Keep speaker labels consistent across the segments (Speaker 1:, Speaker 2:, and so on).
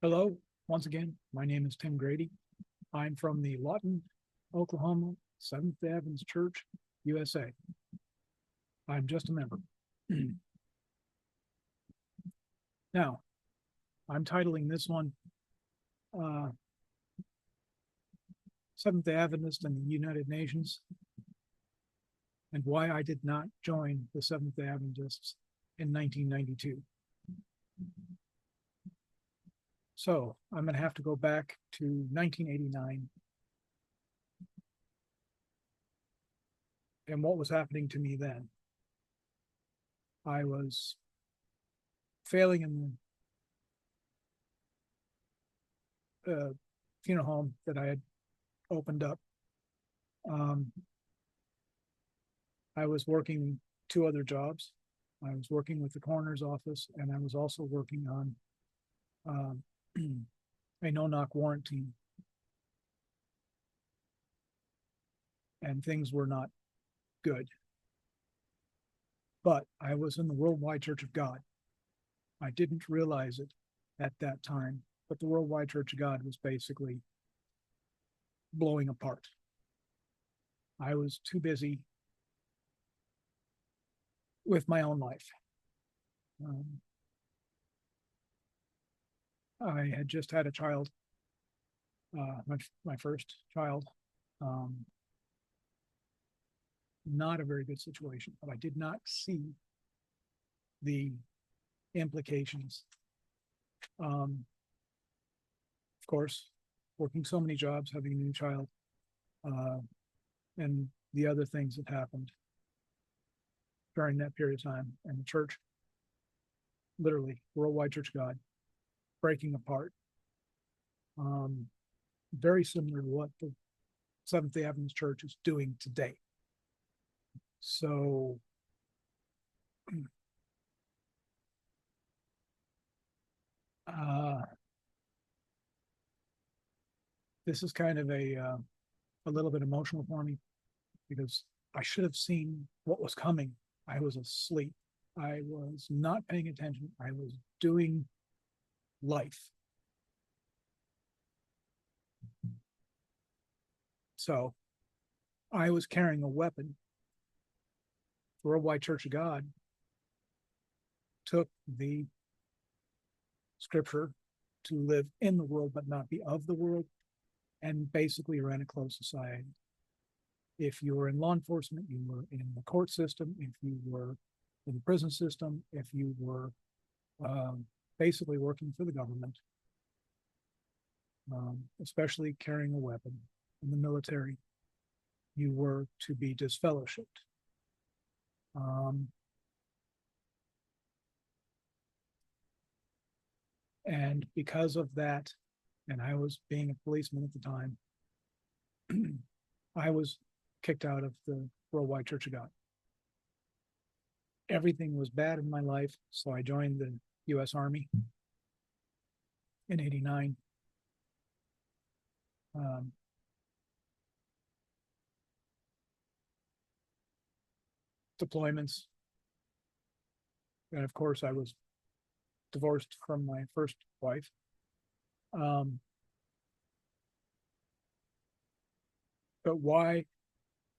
Speaker 1: Hello, once again, my name is Tim Grady. I'm from the Lawton, Oklahoma Seventh-Day Adventist Church, USA. I'm just a member. Now, I'm titling this one uh, Seventh-Day Adventist and the United Nations, and why I did not join the Seventh-Day Adventists in 1992. So I'm going to have to go back to 1989 and what was happening to me then. I was failing in the funeral home that I had opened up. I was working two other jobs. I was working with the coroner's office, and I was also working on a no-knock warrant team. And things were not good. But I was in the Worldwide Church of God. I didn't realize it at that time, but the Worldwide Church of God was basically blowing apart. I was too busy with my own life. I had just had a child, my first child. Not a very good situation, but I did not see the implications. Of course, working so many jobs, having a new child, and the other things that happened during that period of time, and the church, literally, Worldwide Church of God, breaking apart. Very similar to what the Seventh-Day Adventist Church is doing today. So this is kind of a little bit emotional for me because I should have seen what was coming. I was asleep. I was not paying attention. I was doing life. So I was carrying a weapon. The Worldwide Church of God took the scripture to live in the world but not be of the world, and basically ran a closed society. If you were in law enforcement, you were in the court system, if you were in the prison system, if you were basically working for the government, especially carrying a weapon in the military, you were to be disfellowshipped. And because of that, and I was being a policeman at the time, I was kicked out of the Worldwide Church of God. Everything was bad in my life, so I joined the U.S. Army in '89. Deployments. And of course, I was divorced from my first wife. But why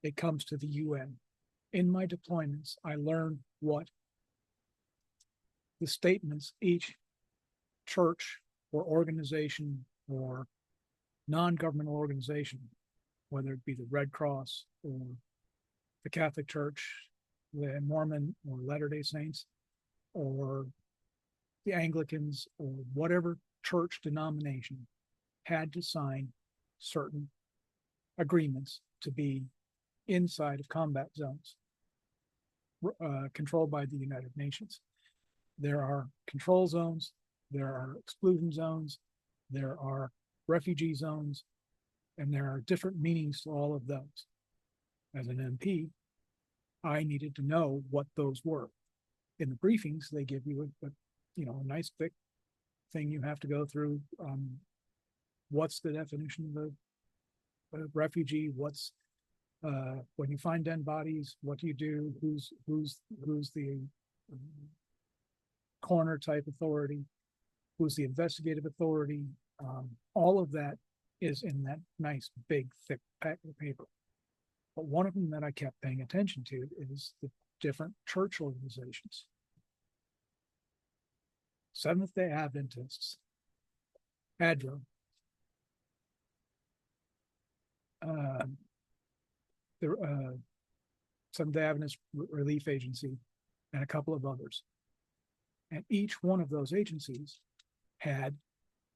Speaker 1: it comes to the UN. In my deployments, I learned what the statements each church or organization or non-governmental organization, whether it be the Red Cross or the Catholic Church, the Mormon or Latter-day Saints, or the Anglicans, or whatever church denomination, had to sign certain agreements to be inside of combat zones controlled by the United Nations. There are control zones, there are exclusion zones, there are refugee zones, and there are different meanings to all of those. As an MP, I needed to know what those were. In the briefings, they give you a nice thick thing you have to go through. What's the definition of a refugee? What's when you find dead bodies, what do you do? Who's the coroner type authority? who's the investigative authority. All of that is in that nice, big, thick pack of paper. But one of them that I kept paying attention to is the different church organizations. Seventh-Day Adventists, ADRA, the Seventh-Day Adventist Relief Agency, and a couple of others. And each one of those agencies had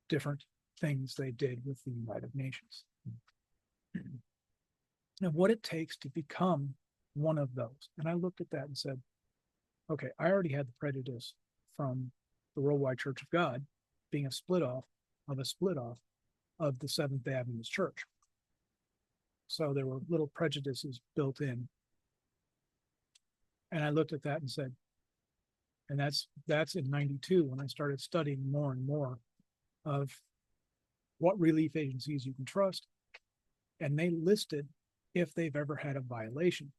Speaker 1: different things they did with the United Nations. And what it takes to become one of those. And I looked at that and said, okay, I already had the prejudice from the Worldwide Church of God being a split off of the Seventh-Day Adventist Church. So there were little prejudices built in. And I looked at that and said, and that's in 92 when I started studying more and more of what relief agencies you can trust. And they listed if they've ever had a violation.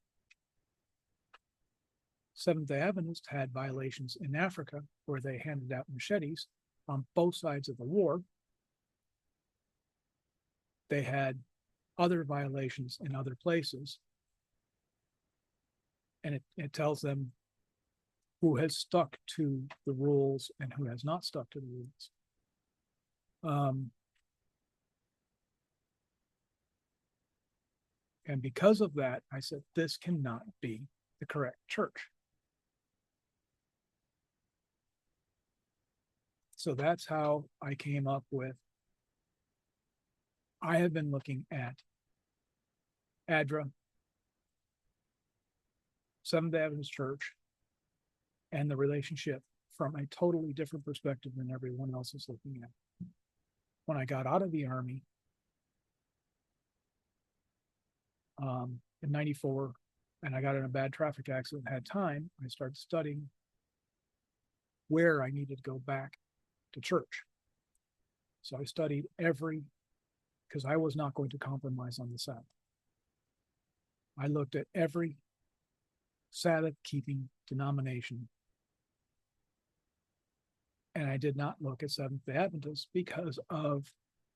Speaker 1: Seventh-Day Adventists had violations in Africa where they handed out machetes on both sides of the war. They had other violations in other places. And it tells them who has stuck to the rules and who has not stuck to the rules. And because of that, I said, this cannot be the correct church. So that's how I came up with, I have been looking at ADRA, Seventh-Day Adventist Church, and the relationship from a totally different perspective than everyone else is looking at. When I got out of the Army in 94, and I got in a bad traffic accident, had time, I started studying where I needed to go back to church. So I studied because I was not going to compromise on the Sabbath. I looked at every Sabbath-keeping denomination, and I did not look at Seventh-Day Adventists because of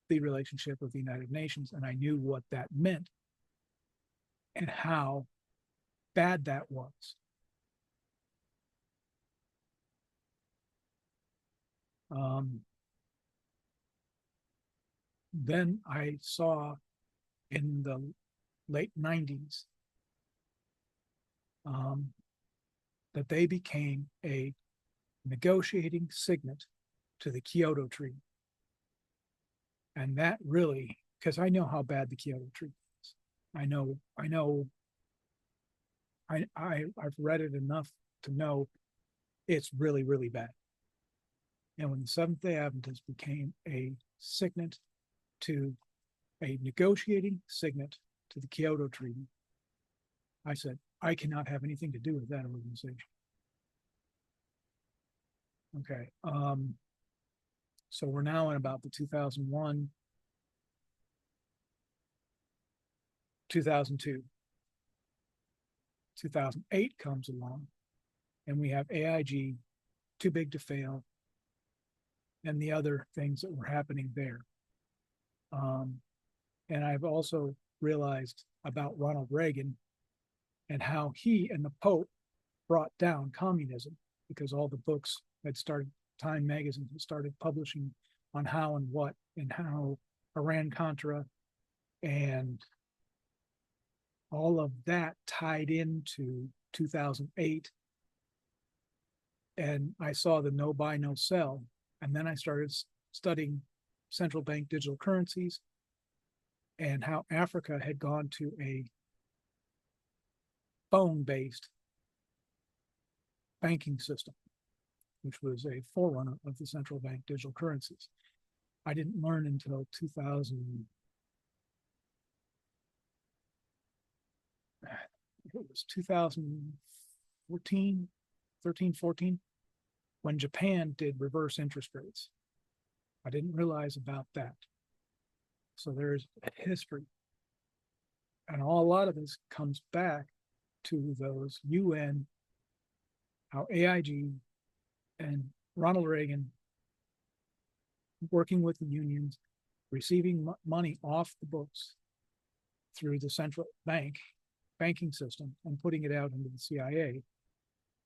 Speaker 1: the relationship with the United Nations, and I knew what that meant and how bad that was. Then I saw in the late 90s that they became a negotiating signet to the Kyoto Treaty. And that really, because I know how bad the Kyoto Treaty is. I've read it enough to know it's really, really bad. And when the Seventh-Day Adventists became a negotiating signet to the Kyoto Treaty, I said, I cannot have anything to do with that organization. Okay. So we're now in about the 2001, 2002. 2008 comes along, and we have AIG, Too Big to Fail, and the other things that were happening there. And I've also realized about Ronald Reagan and how he and the Pope brought down communism, because all the books had started, Time magazine had started publishing on how and what and how Iran-Contra and all of that tied into 2008. And I saw the no buy, no sell. And then I started studying central bank digital currencies and how Africa had gone to a phone-based banking system, which was a forerunner of the central bank digital currencies. I didn't learn until 2014, 13, 14, when Japan did reverse interest rates. I didn't realize about that. So there's a history. And a lot of this comes back to those UN, how AIG and Ronald Reagan working with the unions, receiving money off the books through the central banking system and putting it out into the CIA,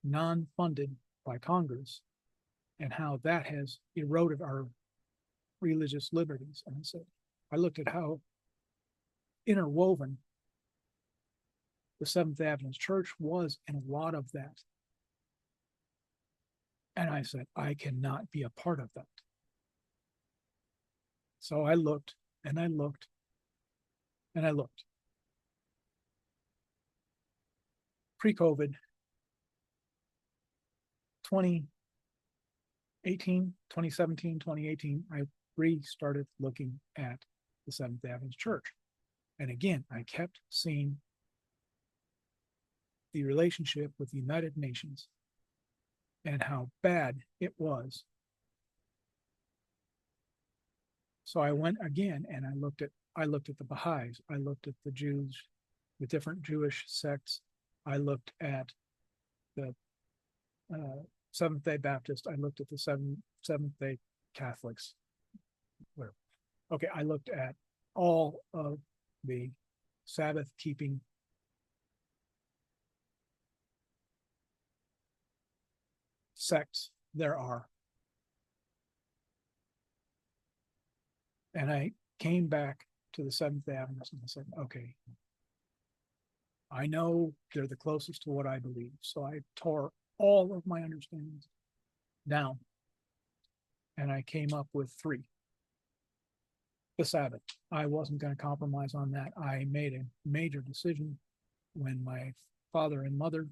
Speaker 1: non-funded by Congress, and how that has eroded our religious liberties. And so I looked at how interwoven the Seventh-Day Adventist Church was in a lot of that. And I said, I cannot be a part of that. So I looked and I looked and I looked. Pre-COVID, 2017, 2018, I restarted looking at the Seventh-Day Adventist Church. And again, I kept seeing the relationship with the United Nations and how bad it was. So I went again and I looked at the Baha'is, I looked at the Jews, the different Jewish sects, I looked at the Seventh-Day Baptist, I looked at the Seventh-Day Catholics. Okay, I looked at all of the Sabbath keeping sects there are. And I came back to the Seventh-Day Adventist and I said, okay, I know they're the closest to what I believe. So I tore all of my understandings down and I came up with 3. The Sabbath. I wasn't going to compromise on that. I made a major decision when my father and mother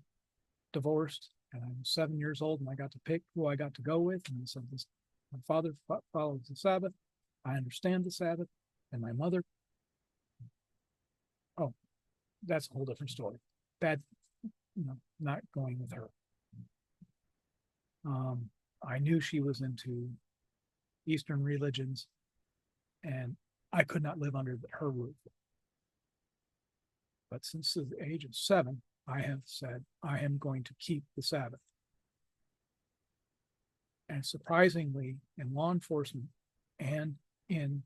Speaker 1: divorced and I was 7 years old and I got to pick who I got to go with. And I said, my father follows the Sabbath. I understand the Sabbath. And my mother, oh, that's a whole different story. Bad, not going with her. I knew she was into Eastern religions and I could not live under her roof. But since the age of 7, I have said, I am going to keep the Sabbath. And surprisingly, in law enforcement and in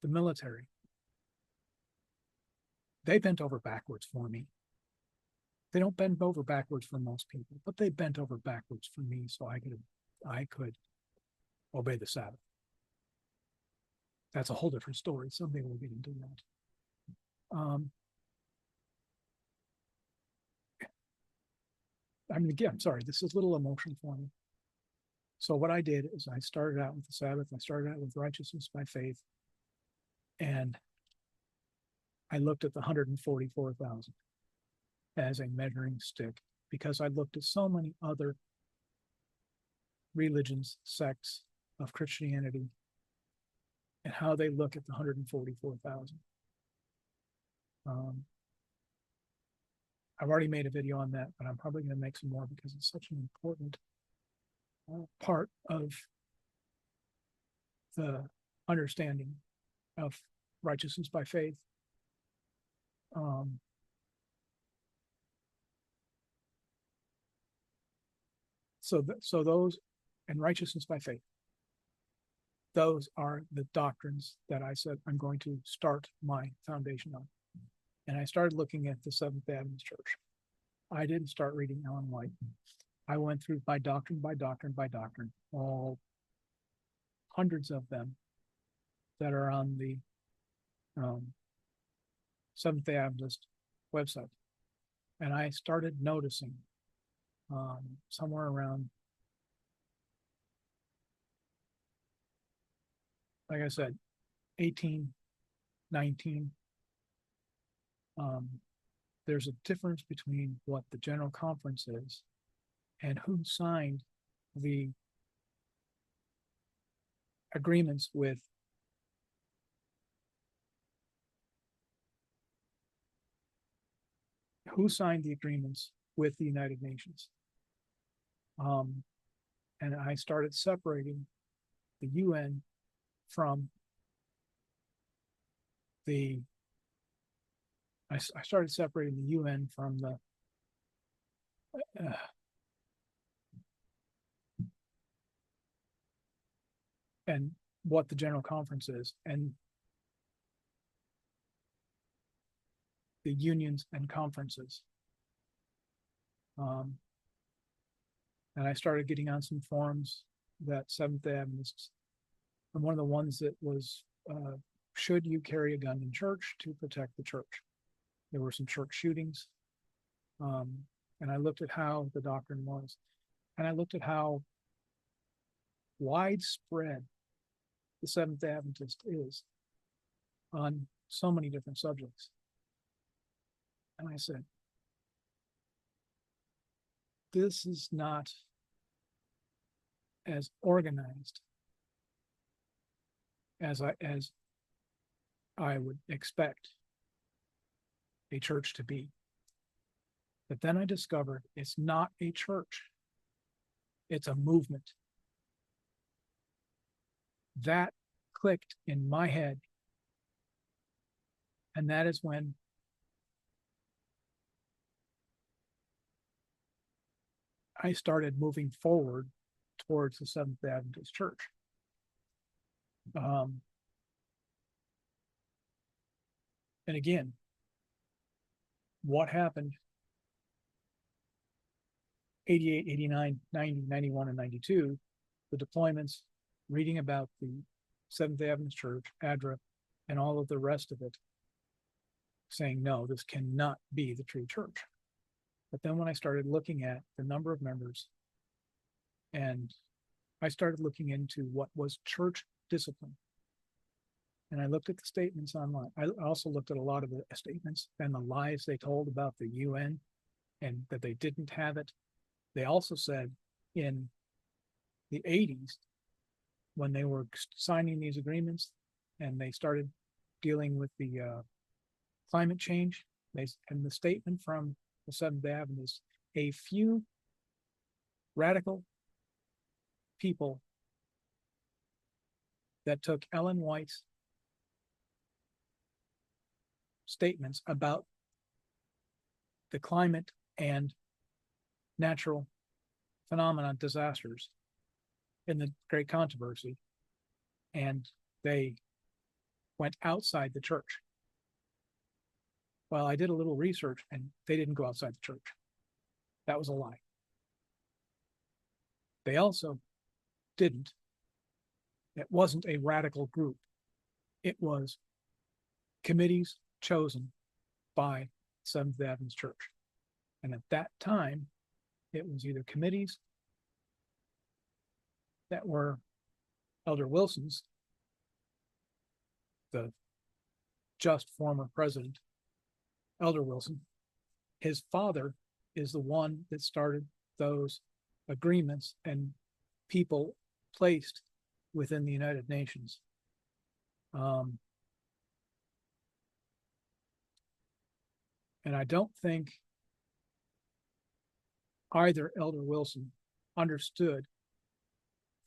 Speaker 1: the military, they bent over backwards for me. They don't bend over backwards for most people, but they bent over backwards for me so I could obey the Sabbath. That's a whole different story. Someday we'll get into that. Again, sorry, this is a little emotional for me. So what I did is I started out with the Sabbath. I started out with righteousness by faith. And I looked at the 144,000 as a measuring stick because I looked at so many other religions, sects of Christianity, and how they look at the 144,000. I've already made a video on that, but I'm probably going to make some more because it's such an important part of the understanding of righteousness by faith. So those and righteousness by faith, those are the doctrines that I said I'm going to start my foundation on. And I started looking at the Seventh-Day Adventist Church. I didn't start reading Ellen White. I went through by doctrine, all hundreds of them that are on the Seventh-Day Adventist website. And I started noticing somewhere around, like I said, 18, 19, there's a difference between what the General Conference is and who signed the agreements with the United Nations. And I started separating the UN from the I started separating the UN from the and what the General Conference is and the unions and conferences. And I started getting on some forums that Seventh-Day Adventists, and one of the ones that was, should you carry a gun in church to protect the church? There were some church shootings. And I looked at how the doctrine was, and I looked at how widespread the Seventh-Day Adventist is on so many different subjects. And I said, this is not as organized as I would expect a church to be. But then I discovered it's not a church. It's a movement. That clicked in my head. And that is when I started moving forward towards the Seventh-Day Adventist Church. And again, what happened 88, 89, 90, 91, and 92, the deployments, reading about the Seventh-Day Adventist Church, ADRA, and all of the rest of it, saying, no, this cannot be the true church. But then when I started looking at the number of members, and I started looking into what was church discipline, and I looked at the statements online. I also looked at a lot of the statements and the lies they told about the UN and that they didn't have it. They also said in the 80s, when they were signing these agreements and they started dealing with the climate change, and the statement from the Seventh-Day Adventists, a few radical people that took Ellen White's statements about the climate and natural phenomena disasters in the Great Controversy, and they went outside the church. Well, I did a little research, and they didn't go outside the church. That was a lie. They also didn't. It wasn't a radical group. It was committees chosen by Seventh-Day Adventist Church. And at that time, it was either committees that were Elder Wilson's, the just former president, Elder Wilson. His father is the one that started those agreements and people placed within the United Nations. And I don't think either Elder Wilson understood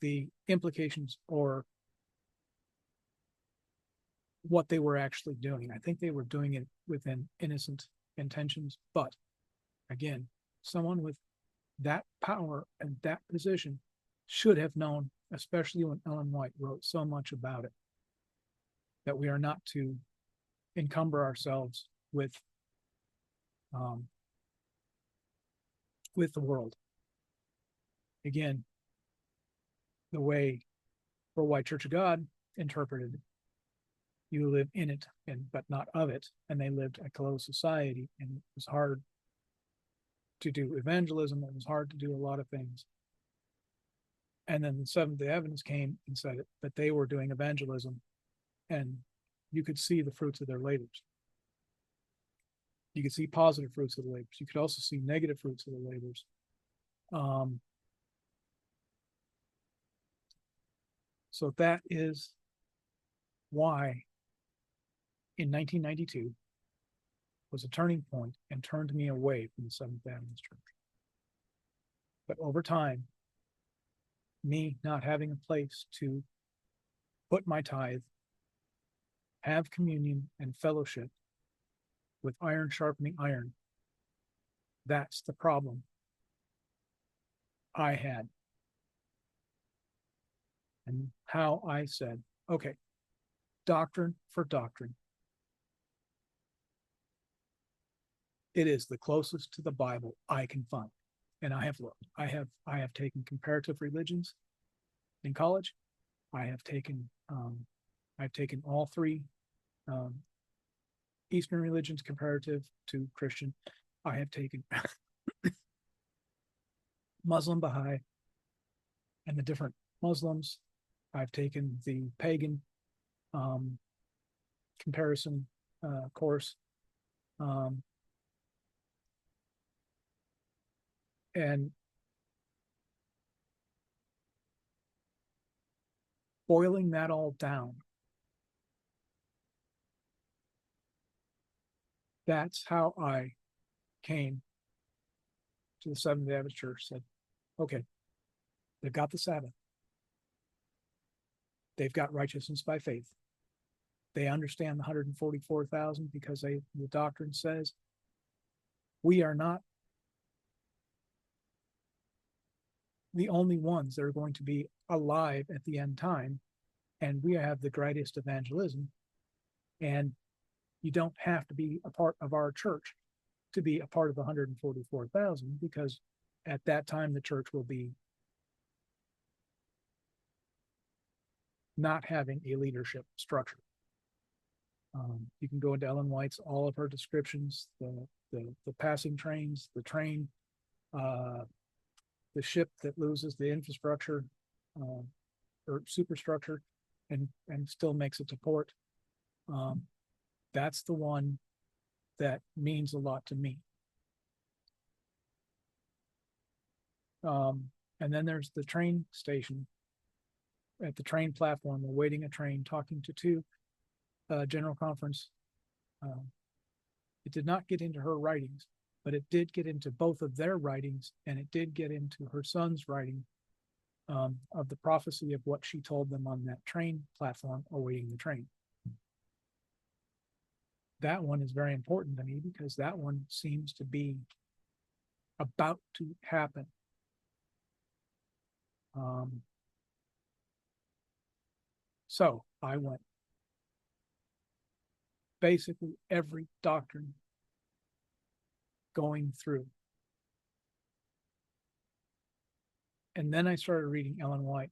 Speaker 1: the implications or what they were actually doing. I think they were doing it within innocent intentions. But again, someone with that power and that position should have known, especially when Ellen White wrote so much about it, that we are not to encumber ourselves with the world. Again, the way Worldwide Church of God interpreted, you live in it, but not of it, and they lived a closed society, and it was hard to do evangelism. It was hard to do a lot of things. And then the Seventh-Day Adventists came and said that they were doing evangelism, and you could see the fruits of their labors. You could see positive fruits of the labors. You could also see negative fruits of the labors. So that is why in 1992 was a turning point and turned me away from the Seventh-Day Adventist Church. But over time, me not having a place to put my tithe, have communion and fellowship with iron sharpening iron, that's the problem I had. and how I said, okay, doctrine for doctrine, it is the closest to the Bible I can find. And I have looked. I have taken comparative religions in college. I have taken I've taken all three um, Eastern religions comparative to Christian. I have taken Muslim, Baha'i, and the different Muslims. I've taken the pagan comparison course. And boiling that all down, that's how I came to the Seventh-Day Adventist Church. Said, okay, they've got the Sabbath. They've got righteousness by faith. They understand the 144,000 because the doctrine says we are not the only ones that are going to be alive at the end time, and we have the greatest evangelism, and you don't have to be a part of our church to be a part of the 144,000, because at that time the church will be not having a leadership structure. You can go into Ellen White's, all of her descriptions, the passing trains, the train, the ship that loses the infrastructure or superstructure and still makes it to port. That's the one that means a lot to me. And then there's the train station, at the train platform, awaiting a train, talking to two general conference. It did not get into her writings, but it did get into both of their writings, and it did get into her son's writing of the prophecy of what she told them on that train platform awaiting the train. That one is very important to me because that one seems to be about to happen. So I went basically every doctrine going through. And then I started reading Ellen White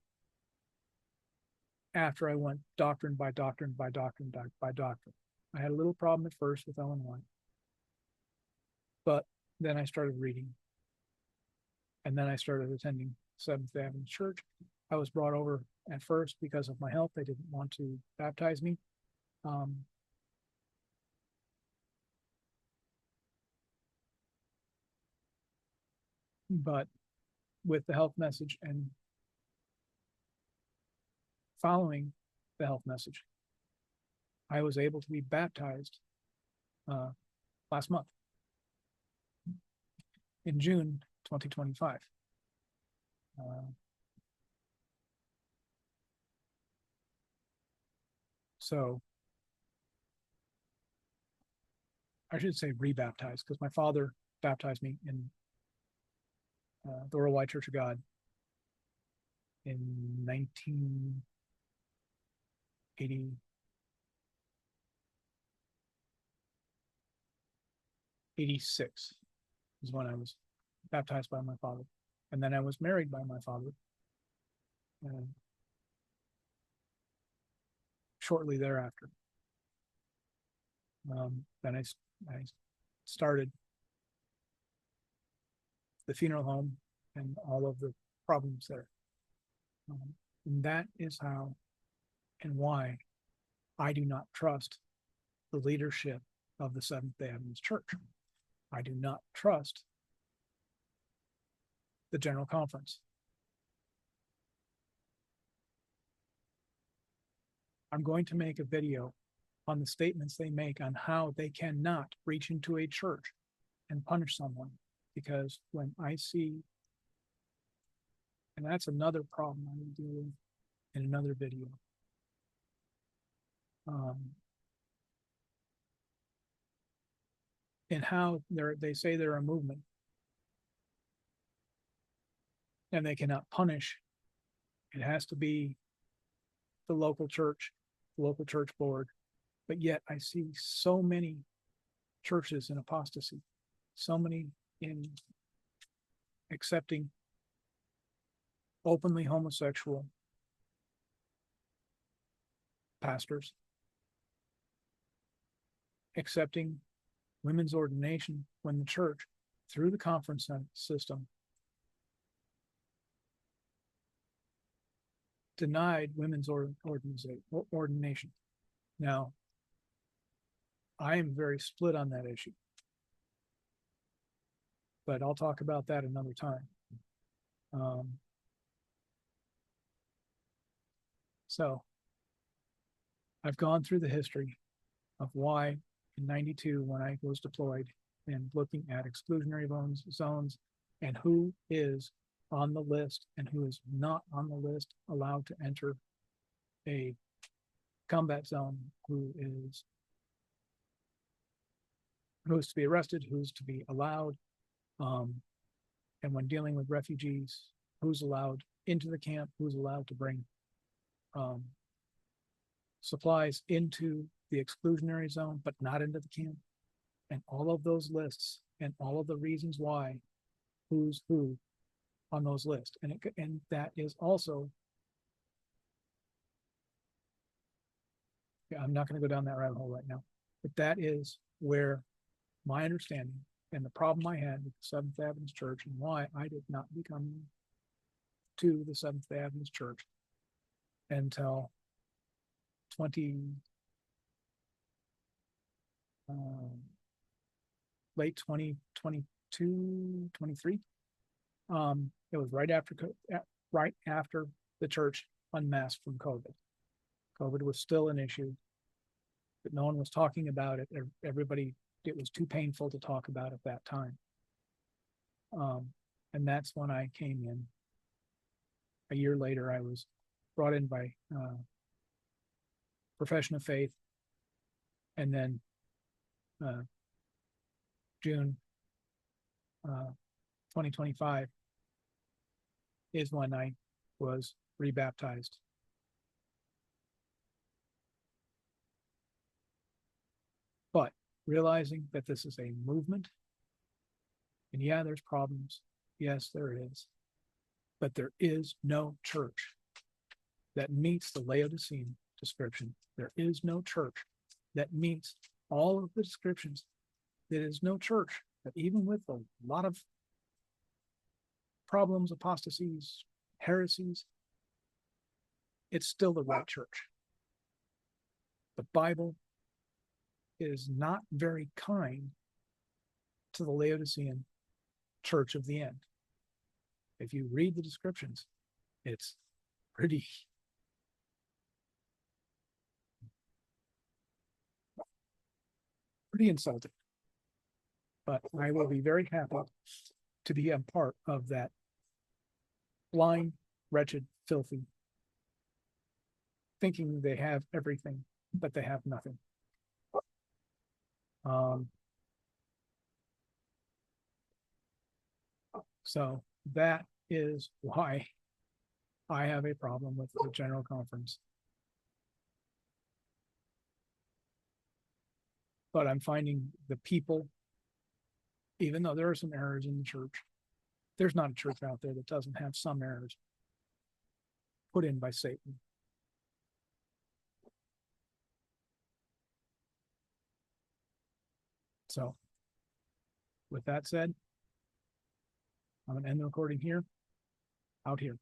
Speaker 1: after I went doctrine by doctrine by doctrine by doctrine. I had a little problem at first with Ellen White, but then I started reading, and then I started attending Seventh-Day Adventist Church. I was brought over at first because of my health. They didn't want to baptize me. But with the health message and following the health message, I was able to be baptized last month in June 2025. So I should say rebaptized, because my father baptized me in the Worldwide Church of God in 1986 is when I was baptized by my father. And then I was married by my father shortly thereafter. Then I started the funeral home and all of the problems there. And that is how and why I do not trust the leadership of the Seventh-Day Adventist Church. I do not trust the General Conference. I'm going to make a video on the statements they make on how they cannot reach into a church and punish someone, because when I see, and that's another problem I will deal with in another video. And how they say they're a movement and they cannot punish. It has to be the local church board, but yet I see so many churches in apostasy, so many in accepting openly homosexual pastors, accepting women's ordination when the church, through the conference system, denied women's ordination. Now, I am very split on that issue, but I'll talk about that another time. So I've gone through the history of why in 92, when I was deployed and looking at exclusionary zones and who is on the list and who is not on the list allowed to enter a combat zone, who is to be arrested, who's to be allowed, and when dealing with refugees, who's allowed into the camp, who's allowed to bring supplies into the exclusionary zone, but not into the camp, and all of those lists and all of the reasons why, who's who on those lists, and that is also, I'm not going to go down that rabbit hole right now, but that is where my understanding and the problem I had with the Seventh-Day Adventist Church and why I did not become to the Seventh-Day Adventist Church until late 2022, 23. It was right after the church unmasked from COVID. COVID was still an issue, but no one was talking about it. Everybody, it was too painful to talk about at that time. And that's when I came in. A year later, I was brought in by profession of faith, and then June 2025 is when I was rebaptized. But realizing that this is a movement, and yeah, there's problems. Yes, there is. But there is no church that meets the Laodicean description. There is no church that meets all of the descriptions. There is no church that, even with a lot of problems, apostasies, heresies, it's still the right church. The Bible is not very kind to the Laodicean church of the end. If you read the descriptions, it's pretty insulting. But I will be very happy to be a part of that blind, wretched, filthy, thinking they have everything, but they have nothing. So that is why I have a problem with the General Conference. But I'm finding the people, even though there are some errors in the church, there's not a church out there that doesn't have some errors put in by Satan. So, with that said, I'm going to end the recording here, out here.